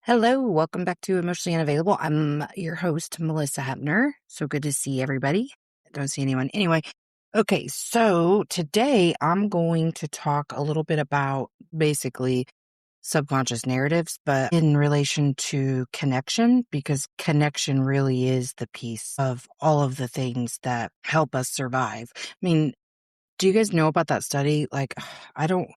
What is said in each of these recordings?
Hello, welcome back to Emotionally Unavailable. I'm your host, Malisa Hepner. So good to see everybody. I don't see anyone. Anyway, okay, so today I'm going to talk a little bit about basically subconscious narratives, but in relation to connection, because connection really is the piece of all of the things that help us survive. I mean, do you guys know about that study? Like, I don't,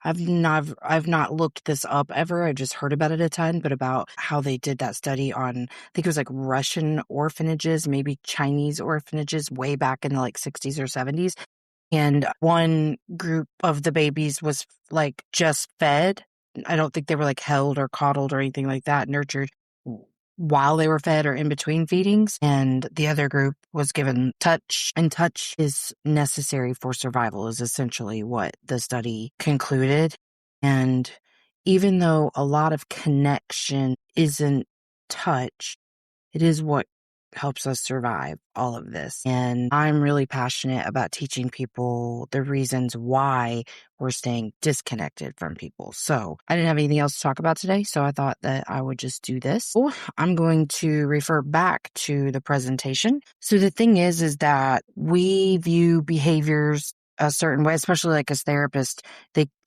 I've not looked this up ever. I just heard about it a ton, but about how they did that study on, I think it was like Russian orphanages, maybe Chinese orphanages way back in the like 60s or 70s. And one group of the babies was like just fed. I don't think they were like held or coddled or anything like that, nurtured while they were fed or in between feedings. And the other group was given touch, and touch is necessary for survival, is essentially what the study concluded. And even though a lot of connection isn't touch, it is what helps us survive all of this. And I'm really passionate about teaching people the reasons why we're staying disconnected from people. So I didn't have anything else to talk about today, so I thought that I would just do this. I'm going to refer back to the presentation. So the thing is that we view behaviors a certain way, especially like as therapists,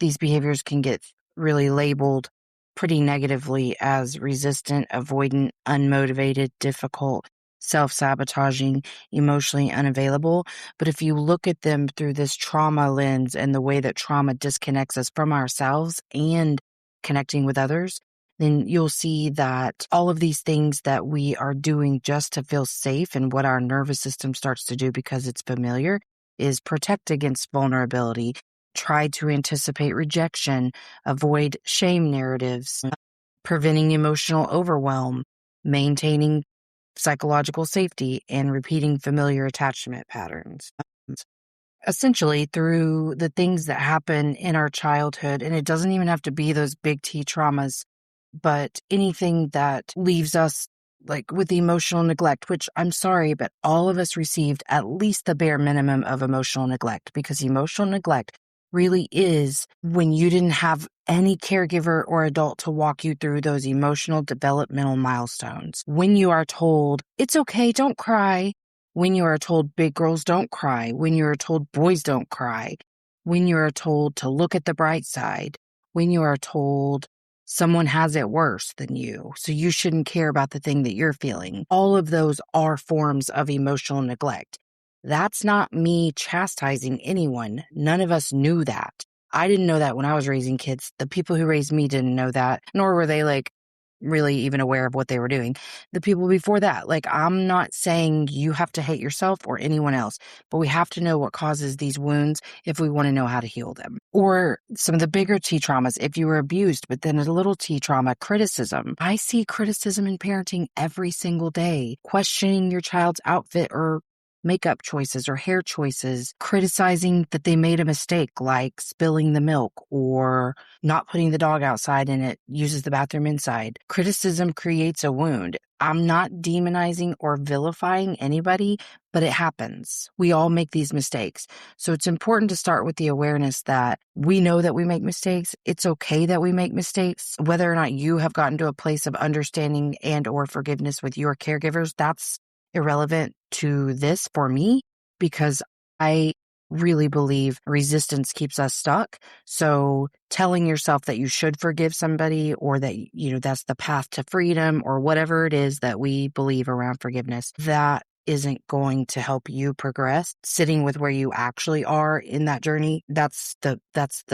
these behaviors can get really labeled pretty negatively as resistant, avoidant, unmotivated, difficult, self-sabotaging, emotionally unavailable. But if you look at them through this trauma lens and the way that trauma disconnects us from ourselves and connecting with others, then you'll see that all of these things that we are doing just to feel safe and what our nervous system starts to do because it's familiar is protect against vulnerability, try to anticipate rejection, avoid shame narratives, preventing emotional overwhelm, maintaining psychological safety, and repeating familiar attachment patterns. Essentially, through the things that happen in our childhood, and it doesn't even have to be those big T traumas, but anything that leaves us like with the emotional neglect, which I'm sorry, but all of us received at least the bare minimum of emotional neglect, because emotional neglect really is when you didn't have any caregiver or adult to walk you through those emotional developmental milestones. When you are told, it's okay, don't cry. When you are told big girls don't cry. When you are told boys don't cry. When you are told to look at the bright side. When you are told someone has it worse than you, so you shouldn't care about the thing that you're feeling. All of those are forms of emotional neglect. That's not me chastising anyone. None of us knew that. I didn't know that when I was raising kids. The people who raised me didn't know that, nor were they like really even aware of what they were doing. The people before that, like, I'm not saying you have to hate yourself or anyone else, but we have to know what causes these wounds if we want to know how to heal them. Or some of the bigger T traumas, if you were abused, but then a little T trauma, criticism. I see criticism in parenting every single day, questioning your child's outfit or makeup choices or hair choices, criticizing that they made a mistake like spilling the milk or not putting the dog outside and it uses the bathroom inside. Criticism creates a wound. I'm not demonizing or vilifying anybody, but it happens. We all make these mistakes. So it's important to start with the awareness that we know that we make mistakes. It's okay that we make mistakes. Whether or not you have gotten to a place of understanding and or forgiveness with your caregivers, that's irrelevant to this for me, because I really believe resistance keeps us stuck. So telling yourself that you should forgive somebody or that, that's the path to freedom or whatever it is that we believe around forgiveness, that isn't going to help you progress. Sitting with where you actually are in that journey, that's the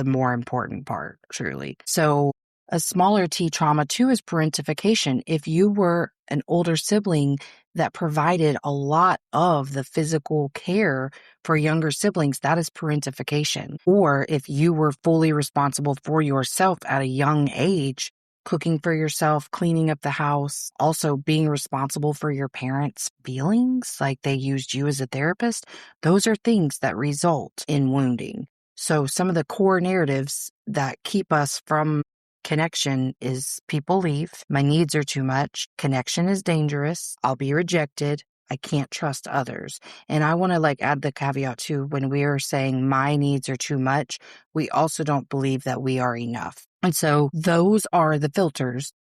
more important part, truly. So a smaller T trauma too is parentification. If you were an older sibling that provided a lot of the physical care for younger siblings, that is parentification. Or if you were fully responsible for yourself at a young age, cooking for yourself, cleaning up the house, also being responsible for your parents' feelings, like they used you as a therapist, those are things that result in wounding. So some of the core narratives that keep us from connection is people leave, my needs are too much, connection is dangerous, I'll be rejected, I can't trust others. And I want to add the caveat too, when we are saying my needs are too much, we also don't believe that we are enough. And so those are the filters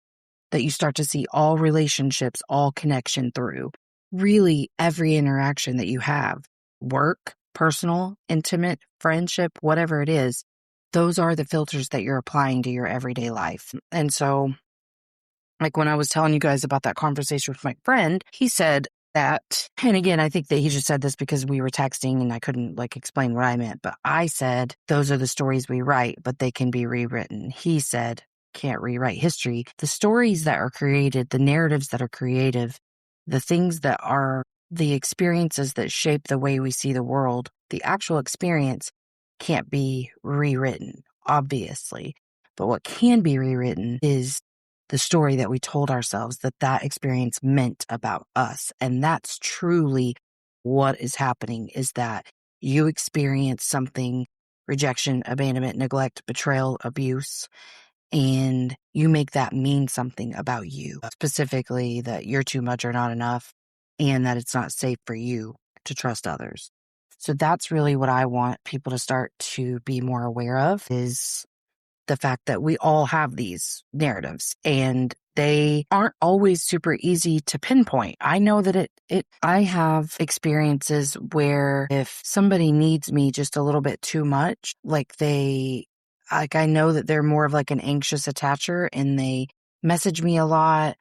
that you start to see all relationships, all connection through. Really, every interaction that you have, work, personal, intimate, friendship, whatever it is, those are the filters that you're applying to your everyday life. And so, like when I was telling you guys about that conversation with my friend, he said that, and again, I think that he just said this because we were texting and I couldn't explain what I meant, but I said, those are the stories we write, but they can be rewritten. He said, can't rewrite history. The stories that are created, the narratives that are creative, the things that are the experiences that shape the way we see the world, the actual experience can't be rewritten, obviously. But what can be rewritten is the story that we told ourselves that experience meant about us. And that's truly what is happening, is that you experience something, rejection, abandonment, neglect, betrayal, abuse, and you make that mean something about you, specifically that you're too much or not enough, and that it's not safe for you to trust others. So that's really what I want people to start to be more aware of, is the fact that we all have these narratives and they aren't always super easy to pinpoint. I know that I have experiences where if somebody needs me just a little bit too much, I know that they're more of an anxious attacher and they message me a lot.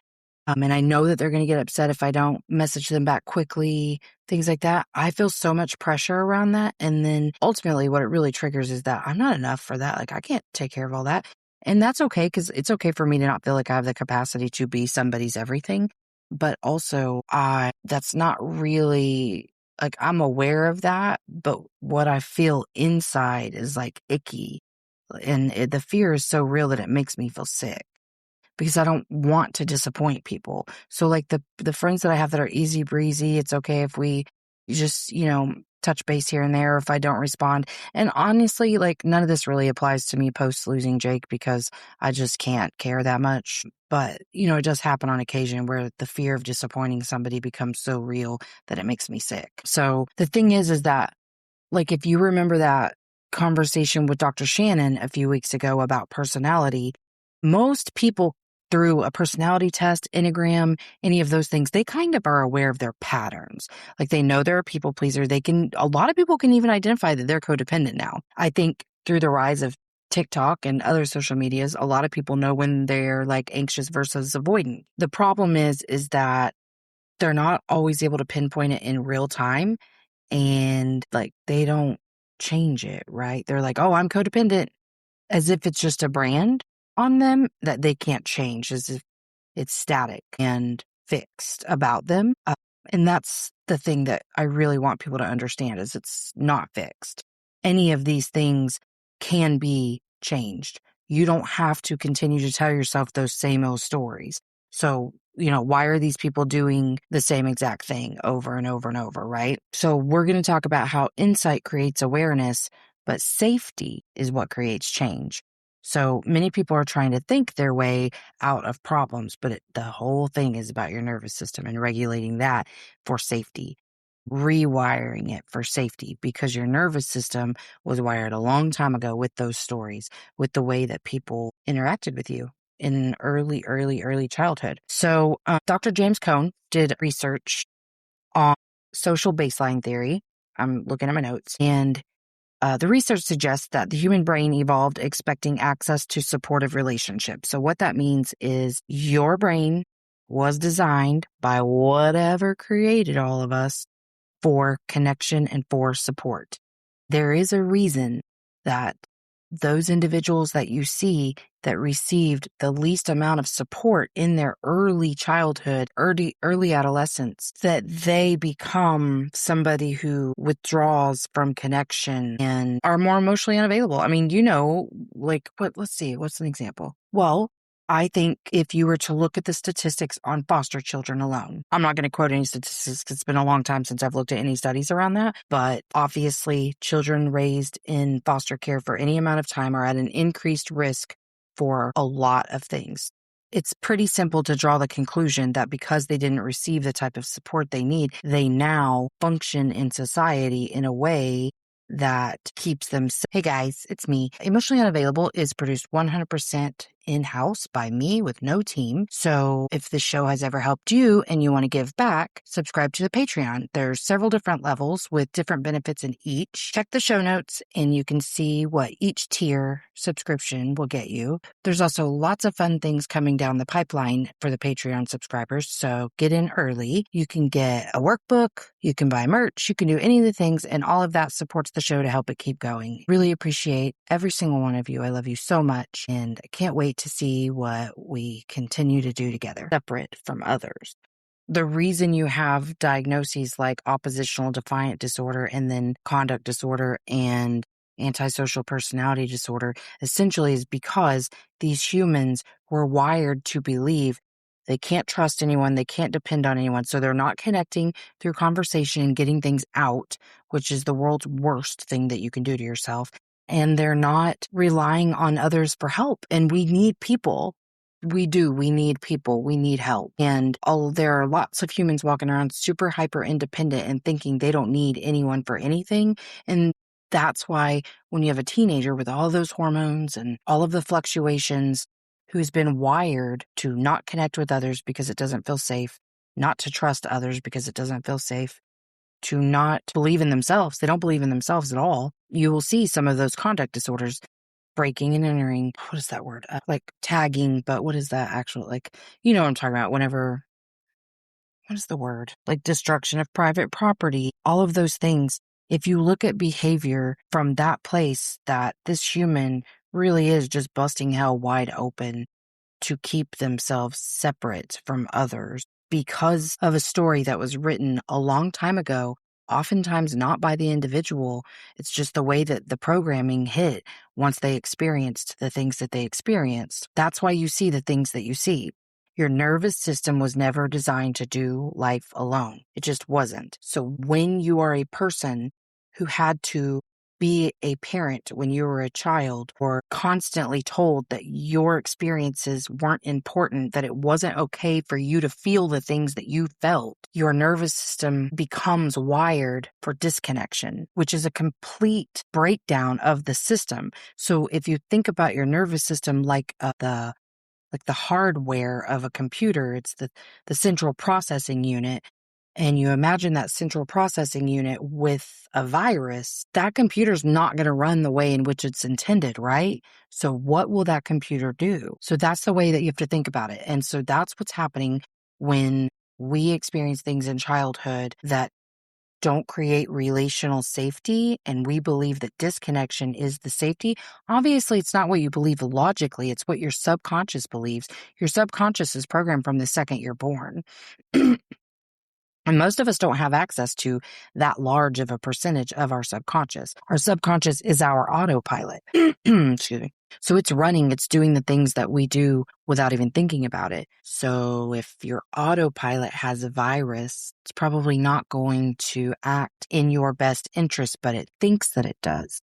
And I know that they're going to get upset if I don't message them back quickly, things like that. I feel so much pressure around that. And then ultimately what it really triggers is that I'm not enough for that. I can't take care of all that. And that's okay, because it's okay for me to not feel like I have the capacity to be somebody's everything. But also that's not really, I'm aware of that. But what I feel inside is icky. And the fear is so real that it makes me feel sick, because I don't want to disappoint people. So the friends that I have that are easy breezy, it's okay if we just, touch base here and there if I don't respond. And honestly, none of this really applies to me post losing Jake, because I just can't care that much. But, it does happen on occasion where the fear of disappointing somebody becomes so real that it makes me sick. So the thing is that, if you remember that conversation with Dr. Shannon a few weeks ago about personality, most people through a personality test, Enneagram, any of those things, they kind of are aware of their patterns. They know they're a people pleaser. A lot of people can even identify that they're codependent now. I think through the rise of TikTok and other social medias, a lot of people know when they're anxious versus avoidant. The problem is that they're not always able to pinpoint it in real time, and they don't change it, right? They're oh, I'm codependent, as if it's just a brand on them that they can't change, as if it's static and fixed about them. And that's the thing that I really want people to understand, is it's not fixed. Any of these things can be changed. You don't have to continue to tell yourself those same old stories. So, why are these people doing the same exact thing over and over and over, right? So we're going to talk about how insight creates awareness, but safety is what creates change. So many people are trying to think their way out of problems, but the whole thing is about your nervous system and regulating that for safety, rewiring it for safety, because your nervous system was wired a long time ago with those stories, with the way that people interacted with you in early childhood. So Dr. James Cone did research on social baseline theory. I'm looking at my notes, and the research suggests that the human brain evolved expecting access to supportive relationships. So what that means is your brain was designed by whatever created all of us for connection and for support. There is a reason that those individuals that you see that received the least amount of support in their early childhood, early adolescence, that they become somebody who withdraws from connection and are more emotionally unavailable. I mean, let's see, what's an example? Well, I think if you were to look at the statistics on foster children alone, I'm not going to quote any statistics because it's been a long time since I've looked at any studies around that, but obviously children raised in foster care for any amount of time are at an increased risk for a lot of things. It's pretty simple to draw the conclusion that because they didn't receive the type of support they need, they now function in society in a way that keeps them. Hey guys, it's me. Emotionally Unavailable is produced 100% in-house by me with no team. So if the show has ever helped you and you want to give back, subscribe to the Patreon. There's several different levels with different benefits in each. Check the show notes and you can see what each tier subscription will get you. There's also lots of fun things coming down the pipeline for the Patreon subscribers, so get in early. You can get a workbook, you can buy merch, you can do any of the things, and all of that supports the show to help it keep going. Really appreciate every single one of you. I love you so much, and I can't wait to see what we continue to do together, separate from others. The reason you have diagnoses like oppositional defiant disorder and then conduct disorder and antisocial personality disorder essentially is because these humans were wired to believe they can't trust anyone, they can't depend on anyone. So they're not connecting through conversation and getting things out, which is the world's worst thing that you can do to yourself. And they're not relying on others for help. And we need people. We do. We need people. We need help. And there are lots of humans walking around super hyper independent and thinking they don't need anyone for anything. And that's why when you have a teenager with all those hormones and all of the fluctuations who's been wired to not connect with others because it doesn't feel safe, not to trust others because it doesn't feel safe, to not believe in themselves. They don't believe in themselves at all. You will see some of those conduct disorders, breaking and entering. What is that word? Like tagging, but what is that actual, like, you know what I'm talking about? Whenever, what is the word? Like destruction of private property, all of those things. If you look at behavior from that place, that this human really is just busting hell wide open to keep themselves separate from others because of a story that was written a long time ago, oftentimes not by the individual. It's just the way that the programming hit once they experienced the things that they experienced. That's why you see the things that you see. Your nervous system was never designed to do life alone. It just wasn't. So when you are a person who had to be a parent when you were a child, or constantly told that your experiences weren't important, that it wasn't okay for you to feel the things that you felt, your nervous system becomes wired for disconnection, which is a complete breakdown of the system. So if you think about your nervous system like the hardware of a computer, it's the central processing unit. And you imagine that central processing unit with a virus, that computer's not going to run the way in which it's intended, right? So what will that computer do? So that's the way that you have to think about it. And so that's what's happening when we experience things in childhood that don't create relational safety, and we believe that disconnection is the safety. Obviously, it's not what you believe logically. It's what your subconscious believes. Your subconscious is programmed from the second you're born. And most of us don't have access to that large of a percentage of our subconscious. Our subconscious is our autopilot. Excuse me. So it's running, it's doing the things that we do without even thinking about it. So if your autopilot has a virus, it's probably not going to act in your best interest, but it thinks that it does.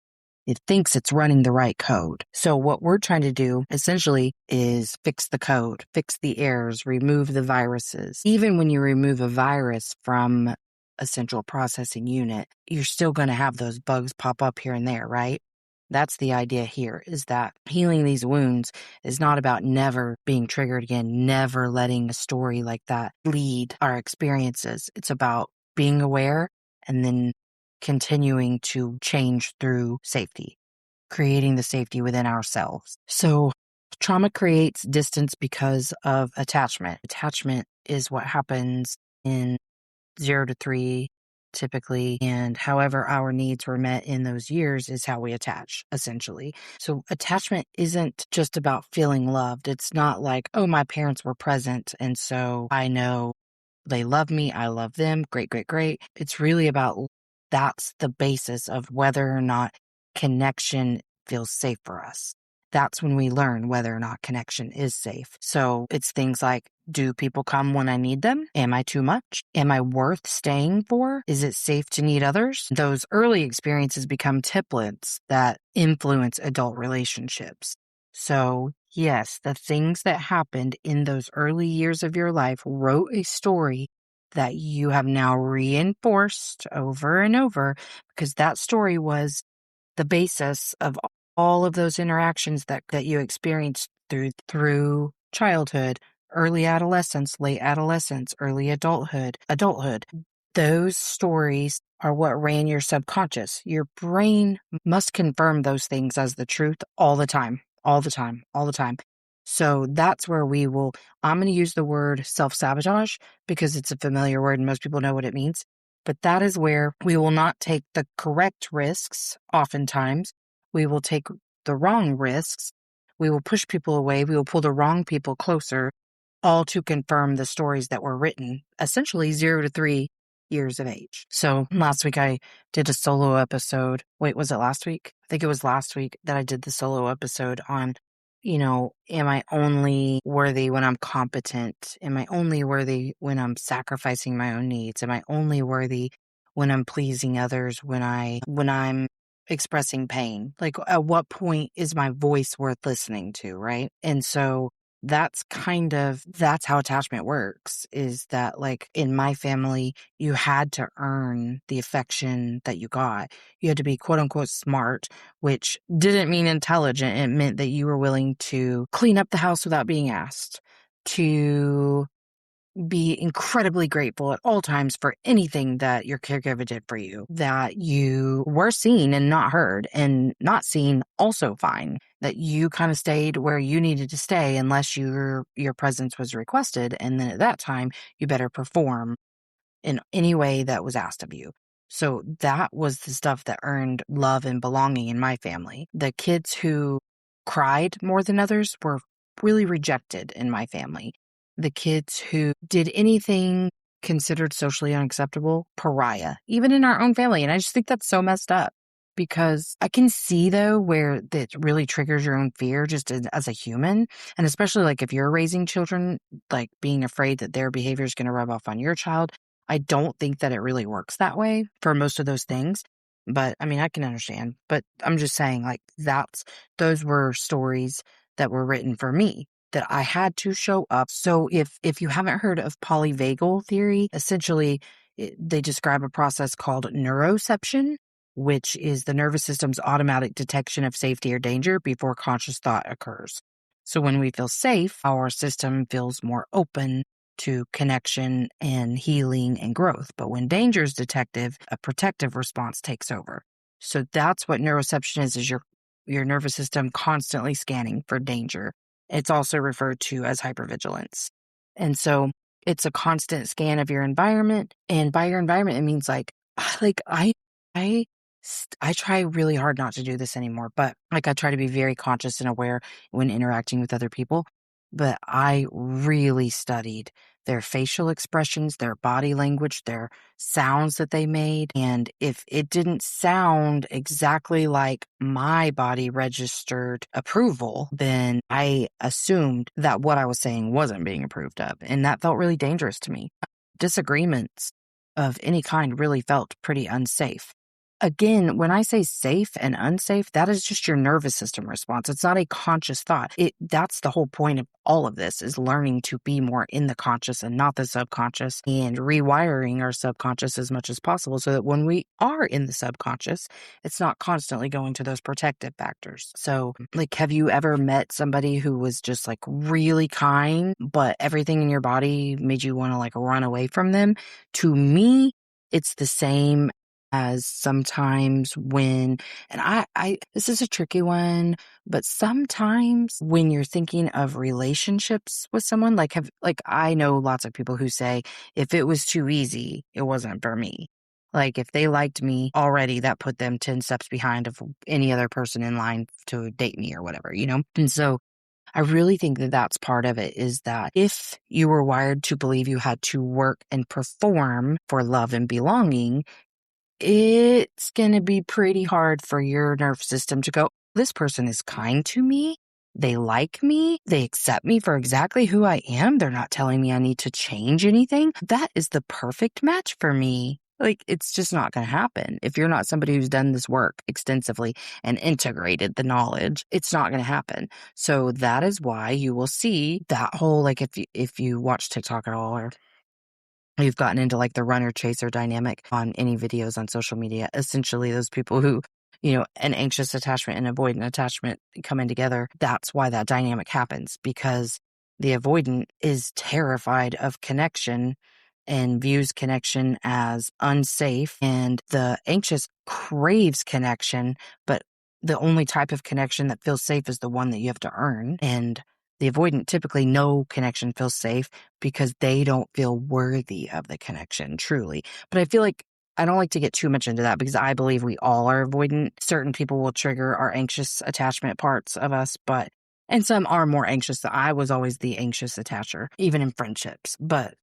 It thinks it's running the right code. So what we're trying to do essentially is fix the code, fix the errors, remove the viruses. Even when you remove a virus from a central processing unit, you're still going to have those bugs pop up here and there, right? That's the idea here, is that healing these wounds is not about never being triggered again, never letting a story like that lead our experiences. It's about being aware and then continuing to change through safety, creating the safety within ourselves. So trauma creates distance because of attachment. Attachment is what happens in 0 to 3 typically, and however our needs were met in those years is how we attach, essentially. So attachment isn't just about feeling loved. It's not like, oh, my parents were present and so I know they love me, I love them, great, great, great. It's really about, that's the basis of whether or not connection feels safe for us. That's when we learn whether or not connection is safe. So it's things like, do people come when I need them? Am I too much? Am I worth staying for? Is it safe to need others? Those early experiences become templates that influence adult relationships. So yes, the things that happened in those early years of your life wrote a story that you have now reinforced over and over, because that story was the basis of all of those interactions that you experienced through childhood, early adolescence, late adolescence, early adulthood. Those stories are what ran your subconscious. Your brain must confirm those things as the truth all the time, all the time, all the time. So that's where I'm going to use the word self-sabotage because it's a familiar word and most people know what it means. But that is where we will not take the correct risks. Oftentimes, we will take the wrong risks. We will push people away. We will pull the wrong people closer, all to confirm the stories that were written, essentially 0 to 3 years of age. So last week I did a solo episode. Wait, was it last week? I think it was last week that I did the solo episode on, am I only worthy when I'm competent? Am I only worthy when I'm sacrificing my own needs? Am I only worthy when I'm pleasing others, when I'm expressing pain? Like, at what point is my voice worth listening to, right? And so that's how attachment works, is that, like, in my family, you had to earn the affection that you got. You had to be quote unquote smart, which didn't mean intelligent. It meant that you were willing to clean up the house without being asked, to be incredibly grateful at all times for anything that your caregiver did for you, that you were seen and not heard, and not seen also fine, that you kind of stayed where you needed to stay unless your presence was requested. And then at that time, you better perform in any way that was asked of you. So that was the stuff that earned love and belonging in my family. The kids who cried more than others were really rejected in my family. The kids who did anything considered socially unacceptable, pariah, even in our own family. And I just think that's so messed up, because I can see, though, where that really triggers your own fear just as a human. And especially, like, if you're raising children, like, being afraid that their behavior is going to rub off on your child. I don't think that it really works that way for most of those things. But I mean, I can understand. But I'm just saying, like, those were stories that were written for me, that I had to show up. So if you haven't heard of polyvagal theory, essentially they describe a process called neuroception, which is the nervous system's automatic detection of safety or danger before conscious thought occurs. So when we feel safe, our system feels more open to connection and healing and growth. But when danger is detected, a protective response takes over. So that's what neuroception is your nervous system constantly scanning for danger. It's also referred to as hypervigilance. And so it's a constant scan of your environment. And by your environment, it means like I try really hard not to do this anymore, but like, I try to be very conscious and aware when interacting with other people. But I really studied their facial expressions, their body language, their sounds that they made. And if it didn't sound exactly like my body registered approval, then I assumed that what I was saying wasn't being approved of. And that felt really dangerous to me. Disagreements of any kind really felt pretty unsafe. Again, when I say safe and unsafe, that is just your nervous system response. It's not a conscious thought. That's the whole point of all of this, is learning to be more in the conscious and not the subconscious, and rewiring our subconscious as much as possible so that when we are in the subconscious, it's not constantly going to those protective factors. So, like, have you ever met somebody who was just like really kind, but everything in your body made you want to like run away from them? To me, it's the same as sometimes when, and this is a tricky one, but sometimes when you're thinking of relationships with someone, like I know lots of people who say, if it was too easy, it wasn't for me. Like, if they liked me already, that put them 10 steps behind of any other person in line to date me or whatever, you know? And so I really think that that's part of it, is that if you were wired to believe you had to work and perform for love and belonging, it's going to be pretty hard for your nervous system to go, this person is kind to me. They like me. They accept me for exactly who I am. They're not telling me I need to change anything. That is the perfect match for me. Like, it's just not going to happen. If you're not somebody who's done this work extensively and integrated the knowledge, it's not going to happen. So that is why you will see that whole, like, if you watch TikTok at all, or you've gotten into like the runner chaser dynamic on any videos on social media, essentially those people who, an anxious attachment and avoidant attachment coming together, that's why that dynamic happens, because the avoidant is terrified of connection and views connection as unsafe, and the anxious craves connection, but the only type of connection that feels safe is the one that you have to earn. And the avoidant, typically no connection feels safe because they don't feel worthy of the connection, truly. But I feel like I don't like to get too much into that because I believe we all are avoidant. Certain people will trigger our anxious attachment parts of us, and some are more anxious. I was always the anxious attacher, even in friendships. But,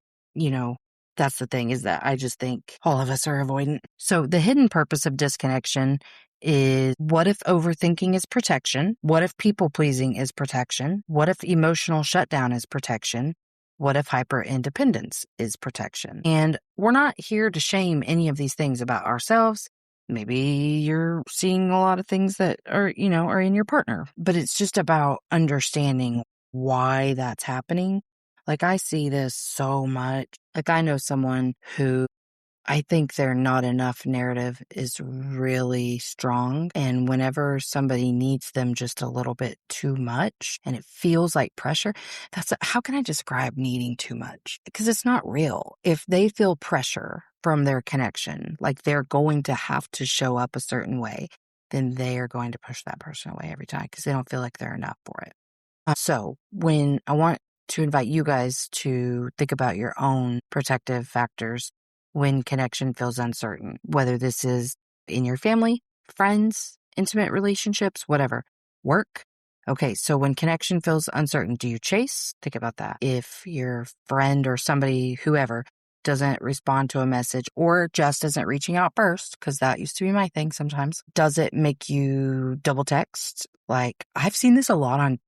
that's the thing, is that I just think all of us are avoidant. So the hidden purpose of disconnection is, what if overthinking is protection? What if people pleasing is protection? What if emotional shutdown is protection? What if hyper independence is protection? And we're not here to shame any of these things about ourselves. Maybe you're seeing a lot of things that are in your partner, but it's just about understanding why that's happening. Like, I see this so much. Like, I know someone who, I think their not enough narrative is really strong. And whenever somebody needs them just a little bit too much and it feels like pressure, how can I describe needing too much? Because it's not real. If they feel pressure from their connection, like they're going to have to show up a certain way, then they are going to push that person away every time because they don't feel like they're enough for it. So when I want to invite you guys to think about your own protective factors when connection feels uncertain, whether this is in your family, friends, intimate relationships, whatever, work. Okay, so when connection feels uncertain, do you chase? Think about that. If your friend or somebody, whoever, doesn't respond to a message or just isn't reaching out first, because that used to be my thing sometimes, does it make you double text? Like, I've seen this a lot on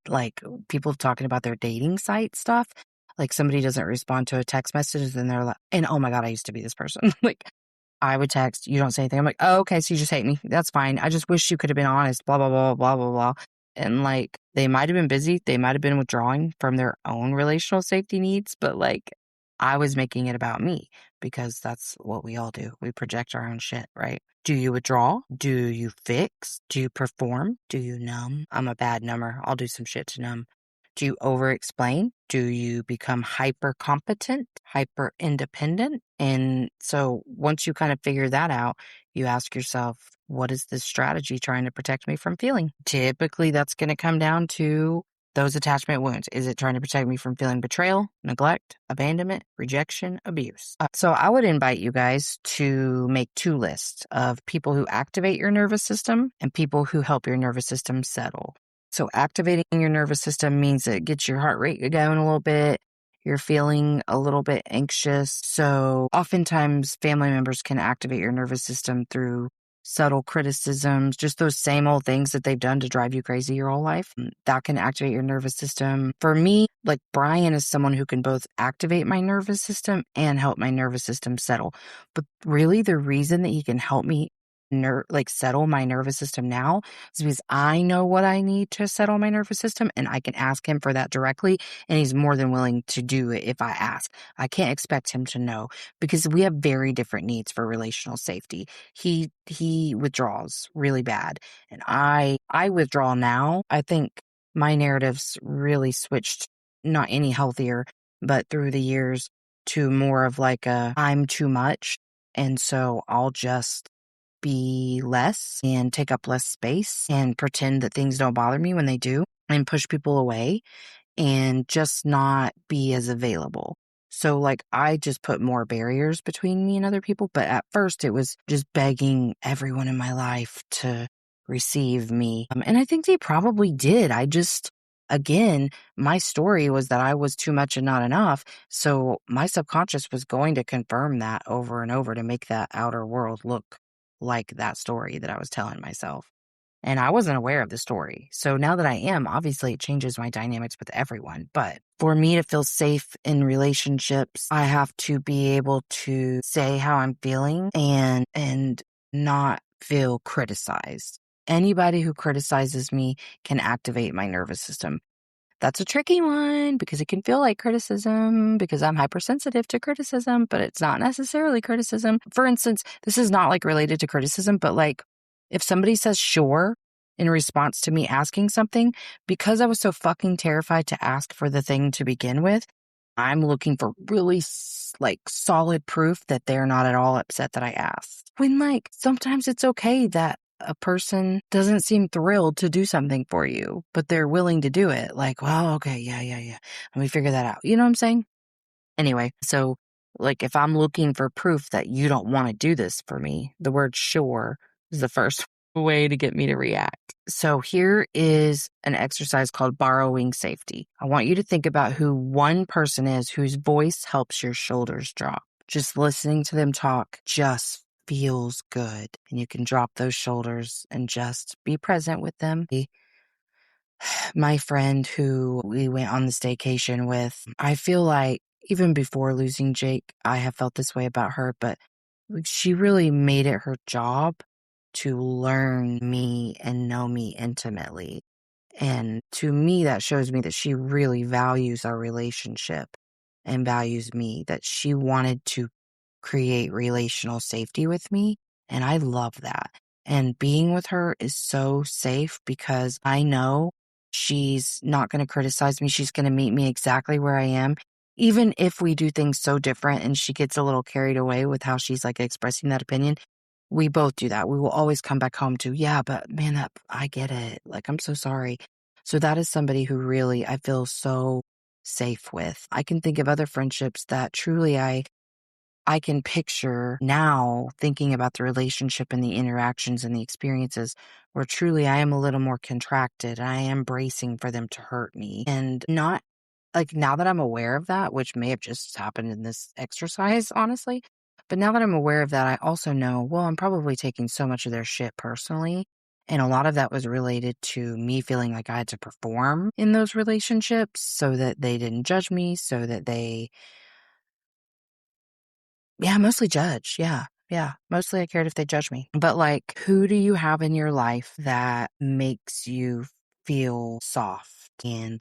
people talking about their dating site stuff. Like, somebody doesn't respond to a text message and they're like, and oh my God, I used to be this person. Like, I would text, you don't say anything. I'm like, oh, okay, so you just hate me. That's fine. I just wish you could have been honest, blah, blah, blah, blah, blah, blah. And they might have been busy. They might have been withdrawing from their own relational safety needs, but I was making it about me because that's what we all do. We project our own shit, right? Do you withdraw? Do you fix? Do you perform? Do you numb? I'm a bad number. I'll do some shit to numb. Do you over-explain? Do you become hyper-competent, hyper-independent? And so once you kind of figure that out, you ask yourself, what is this strategy trying to protect me from feeling? Typically, that's going to come down to those attachment wounds. Is it trying to protect me from feeling betrayal, neglect, abandonment, rejection, abuse? So I would invite you guys to make 2 lists of people who activate your nervous system and people who help your nervous system settle. So activating your nervous system means it gets your heart rate going a little bit. You're feeling a little bit anxious. So oftentimes family members can activate your nervous system through subtle criticisms, just those same old things that they've done to drive you crazy your whole life. That can activate your nervous system. For me, Brian is someone who can both activate my nervous system and help my nervous system settle. But really the reason that he can help me settle my nervous system now is because I know what I need to settle my nervous system, and I can ask him for that directly, and he's more than willing to do it if I ask. I can't expect him to know because we have very different needs for relational safety. He withdraws really bad, and I withdraw now. I think my narrative's really switched, not any healthier, but through the years to more of I'm too much, and so I'll just be less and take up less space and pretend that things don't bother me when they do and push people away and just not be as available. So I just put more barriers between me and other people. But at first it was just begging everyone in my life to receive me. And I think they probably did. Again, my story was that I was too much and not enough. So my subconscious was going to confirm that over and over to make that outer world look like that story that I was telling myself. And I wasn't aware of the story. So now that I am, obviously it changes my dynamics with everyone. But for me to feel safe in relationships, I have to be able to say how I'm feeling and not feel criticized. Anybody who criticizes me can activate my nervous system. That's a tricky one because it can feel like criticism because I'm hypersensitive to criticism, but it's not necessarily criticism. For instance, this is not related to criticism, but If somebody says sure in response to me asking something, because I was so fucking terrified to ask for the thing to begin with, I'm looking for really solid proof that they're not at all upset that I asked. When sometimes it's okay that a person doesn't seem thrilled to do something for you, but they're willing to do it. Well, okay, yeah. Let me figure that out. You know what I'm saying? Anyway, so if I'm looking for proof that you don't want to do this for me, the word sure is the first way to get me to react. So here is an exercise called borrowing safety. I want you to think about who one person is whose voice helps your shoulders drop. Just listening to them talk just feels good. And you can drop those shoulders and just be present with them. My friend who we went on the staycation with, I feel like even before losing Jake, I have felt this way about her, but she really made it her job to learn me and know me intimately. And to me, that shows me that she really values our relationship and values me, that she wanted to create relational safety with me. And I love that. And being with her is so safe because I know she's not going to criticize me. She's going to meet me exactly where I am. Even if we do things so different and she gets a little carried away with how she's expressing that opinion, we both do that. We will always come back home to, yeah, but man, I get it. I'm so sorry. So that is somebody who really I feel so safe with. I can think of other friendships that truly I can picture now thinking about the relationship and the interactions and the experiences where truly I am a little more contracted and I am bracing for them to hurt me. And not now that I'm aware of that, which may have just happened in this exercise, honestly, but now that I'm aware of that, I also know, well, I'm probably taking so much of their shit personally. And a lot of that was related to me feeling like I had to perform in those relationships so that they didn't judge me, so that they mostly judge. Yeah. Yeah. Mostly I cared if they judge me. But who do you have in your life that makes you feel soft and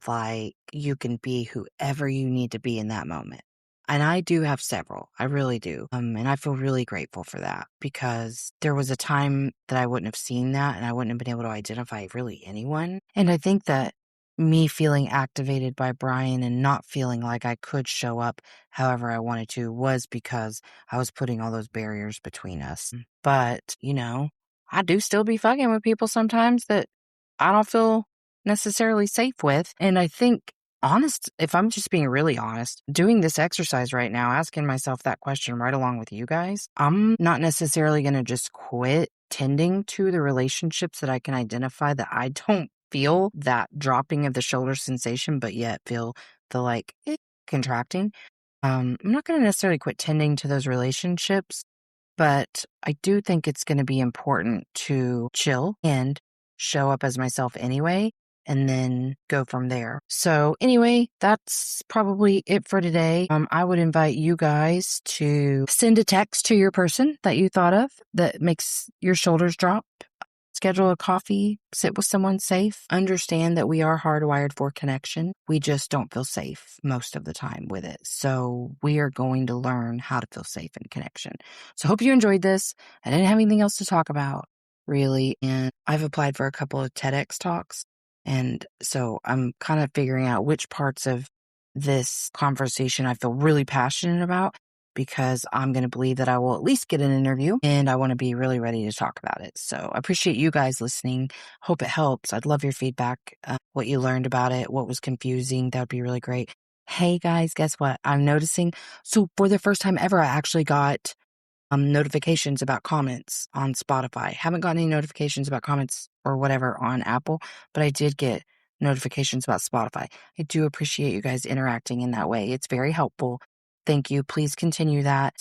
you can be whoever you need to be in that moment? And I do have several. I really do. And I feel really grateful for that because there was a time that I wouldn't have seen that and I wouldn't have been able to identify really anyone. And I think that me feeling activated by Brian and not feeling like I could show up however I wanted to was because I was putting all those barriers between us. But, I do still be fucking with people sometimes that I don't feel necessarily safe with. And I think, if I'm just being really honest, doing this exercise right now, asking myself that question right along with you guys, I'm not necessarily going to just quit tending to the relationships that I can identify that I don't feel that dropping of the shoulder sensation, but yet feel the contracting. I'm not going to necessarily quit tending to those relationships, but I do think it's going to be important to chill and show up as myself anyway, and then go from there. So anyway, that's probably it for today. I would invite you guys to send a text to your person that you thought of that makes your shoulders drop. Schedule a coffee, sit with someone safe, understand that we are hardwired for connection. We just don't feel safe most of the time with it. So we are going to learn how to feel safe in connection. So hope you enjoyed this. I didn't have anything else to talk about, really. And I've applied for a couple of TEDx talks. And so I'm kind of figuring out which parts of this conversation I feel really passionate about, because I'm going to believe that I will at least get an interview and I want to be really ready to talk about it. So I appreciate you guys listening. Hope it helps. I'd love your feedback, what you learned about it, what was confusing. That would be really great. Hey guys, guess what? I'm noticing. So for the first time ever, I actually got notifications about comments on Spotify. Haven't gotten any notifications about comments or whatever on Apple, but I did get notifications about Spotify. I do appreciate you guys interacting in that way. It's very helpful. Thank you. Please continue that.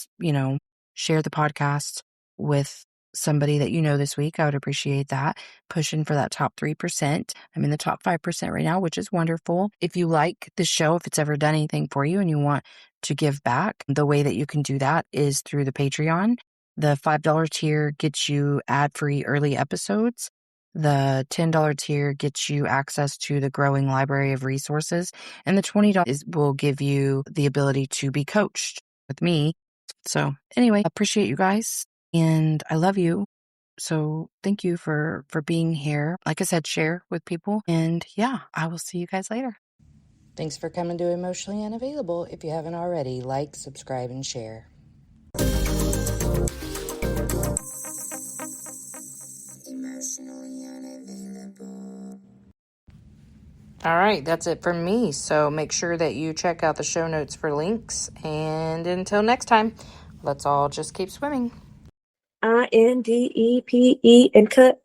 Share the podcast with somebody that you know this week. I would appreciate that. Pushing for that top 3%. I'm in the top 5% right now, which is wonderful. If you like the show, if it's ever done anything for you and you want to give back, the way that you can do that is through the Patreon. The $5 tier gets you ad-free early episodes. The $10 tier gets you access to the growing library of resources. And the $20 will give you the ability to be coached with me. So anyway, appreciate you guys. And I love you. So thank you for being here. Like I said, share with people. And yeah, I will see you guys later. Thanks for coming to Emotionally Unavailable. If you haven't already, like, subscribe, and share. Emotionally Unavailable. All right, that's it from me. So make sure that you check out the show notes for links. And until next time, let's all just keep swimming. INDEPE and cut.